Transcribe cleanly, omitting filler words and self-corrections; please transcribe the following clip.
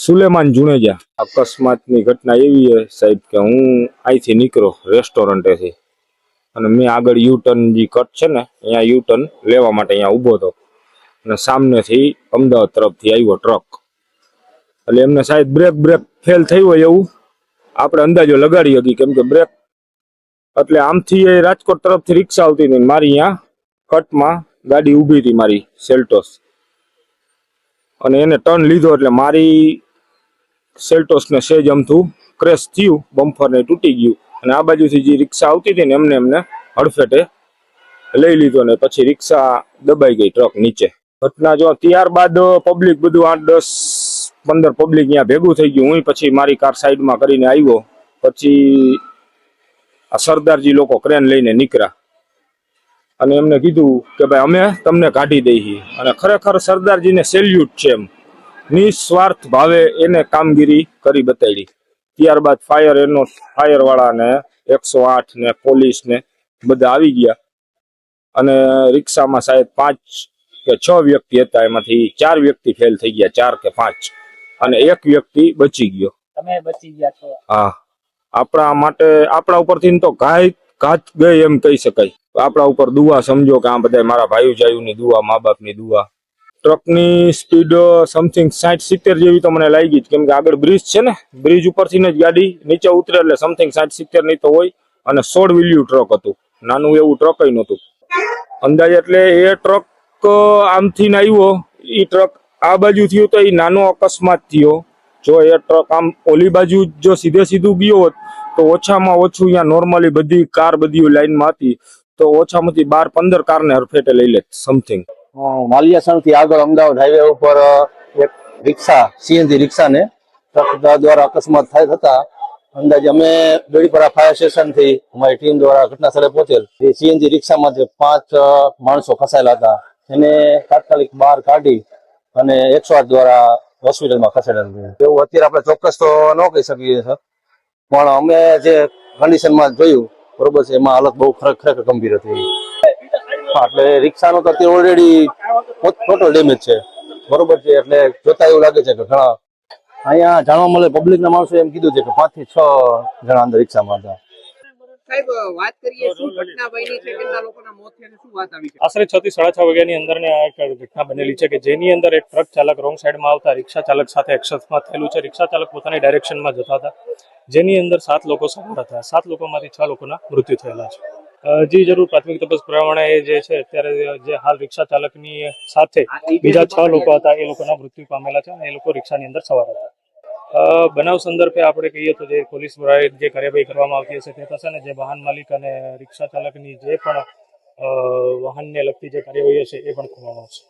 સુલેમાન જુનેજા। અકસ્માતની ઘટના એવી છે સાહેબ કે હું અહીંથી નીકળ્યો રેસ્ટોરન્ટેથી અને મેં આગળ યુટર્ન જે કટ છે ને અહીંયા યુટર્ન લેવા માટે અહીંયા ઊભો હતો અને સામેથી અમદાવાદ તરફથી આવ્યો ટ્રક। એટલે એમને સાહેબ બ્રેક ફેલ થઈ હોય એવું આપણે અંદાજો લગાડી હતી, કેમ કે બ્રેક એટલે આમથી એ રાજકોટ તરફથી રિક્ષા આવતી હતી, મારી અહીંયા કટમાં ગાડી ઊભી હતી મારી સેલ્ટોસ, અને એને ટર્ન લીધો એટલે મારી સેલ્ટોસને સેજ અમથું ક્રેશ થયું, બમ્ફરને તૂટી ગયું અને આ બાજુથી જે રિક્ષા આવતી હતી ને એમને હડફેટે લઈ લીધો ને પછી રિક્ષા દબાઈ ગઈ ટ્રક નીચે। ઘટના જો ત્યારબાદ પબ્લિક બધું 8, 10, 15 પબ્લિક અહીંયા ભેગું થઈ ગયું। હું પછી મારી કાર સાઈડમાં કરીને આવ્યો, પછી આ સરદારજી લોકો ક્રેન લઈને નીકળ્યા અને એમને કીધું કે ભાઈ અમે તમને કાઢી દઈએ, અને ખરેખર સરદારજીને સેલ્યુટ છે એમ, નિસ્વાર્થ ભાવે એને કામગીરી કરી બતાડી। ત્યારબાદ ફાયર વાળાને 108 ને પોલીસ ને બધા આવી ગયા અને રિક્ષામાં સાહેબ 5 કે 6 વ્યક્તિ હતા, એમાંથી 4 વ્યક્તિ ફેલ થઈ ગયા, 4 કે 5, અને 1 વ્યક્તિ બચી ગયો। તમે બચી ગયા છો? હા, આપણા માટે આપણા ઉપરથી તો ઘાત ગઈ એમ કહી શકાય। આપણા ઉપર દુઆ સમજો કે આ બધા મારા ભાઈઓ જાયુની દુઆ, મા બાપની દુઆ। ટ્રકની સ્પીડ સમથિંગ 60-70 જેવી તો મને લાગી જ, કેમ કે આગળ બ્રિજ છે ને, બ્રિજ ઉપરથી જ ગાડી નીચે ઉતરે એટલે સમથિંગ 60-70 નહીં તો હોય, અને 16 વ્હીલ્યું ટ્રક હતું, નાનું એવું ટ્રક નહોતું અંદાજે। એટલે એ ટ્રક આમથી આવ્યો, એ ટ્રક આ બાજુ થયો તો એ નાનો અકસ્માત થયો। જો એ ટ્રક આમ ઓલી બાજુ જો સીધું ગયો હોત તો ઓછામાં ઓછું અહીંયા નોર્મલી બધી કાર બધી લાઈનમાં હતી તો ઓછામાંથી 12-15 કારને હરફેટે લઈ લેત સમથિંગ। માલિયાસણ થી આગળ અમદાવાદ હાઈવે ઉપર એક રિક્ષા સીએનજી રિક્ષાને ટ્રક દ્વારા અકસ્માત થાય થતા અંદાજે અમે બેડીપરા ફાયર સ્ટેશન થી અમારી ટીમ દ્વારા ઘટના સ્થળે પહોંચેલ। એ સીએનજી રિક્ષામાંથી 5 માણસો ફસાયેલા હતા, એને તાત્કાલિક બહાર કાઢી અને 108 દ્વારા હોસ્પિટલમાં ખસેડેલ છે। એવું અત્યારે આપણે ચોક્કસ તો ન કહી શકીએ સર, પણ અમે જે કન્ડિશનમાં જોયું બરોબર છે એમાં હાલત બહુ ખરેખર ગંભીર હતી। એટલે રિક્ષાનો તો અત્યારે ઓલરેડી ટોટલ ડેમેજ છે બરોબર છે, એટલે જોતા એવું લાગે છે કે ઘણા અહીંયા જાણવા મળે પબ્લિકના માણસો એમ કીધું છે કે 5 થી 6 જણા અંદર રિક્ષામાં હતા। સાહેબ વાત કરીએ શું ઘટના બની છે, કેટલા લોકોના મોત થયા અને શું વાત આવી છે? આશરે 6 થી 6:30 વાગ્યાની અંદર ને આ એક ઘટના બનેલી છે કે જેની અંદર એક ટ્રક ચાલક રોંગ સાઈડમાં આવતા રિક્ષા ચાલક સાથે અકસ્માત થયેલું છે। રિક્ષા ચાલક પોતાની ડાયરેક્શનમાં જતા હતા, જેની અંદર 7 લોકો સવાર હતા। 7 લોકોમાંથી 6 લોકોના મૃત્યુ થયેલા છે। જી જરૂર પ્રાથમિક તપાસ પ્રમાણે જે છે અત્યારે જે હાલ રિક્ષા ચાલકની સાથે બીજા 6 લોકો હતા એ લોકોના મૃત્યુ પામેલા છે અને એ લોકો રિક્ષાની અંદર સવાર હતા। બનાવ સંદર્ભે આપણે કહીએ તો જે પોલીસ દ્વારા જે કાર્યવાહી કરવામાં આવતી હશે તે થશે ને જે વાહન માલિક અને રિક્ષા ચાલકની જે પણ વાહનને લગતી જે કાર્યવાહી હશે એ પણ કરવામાં આવશે।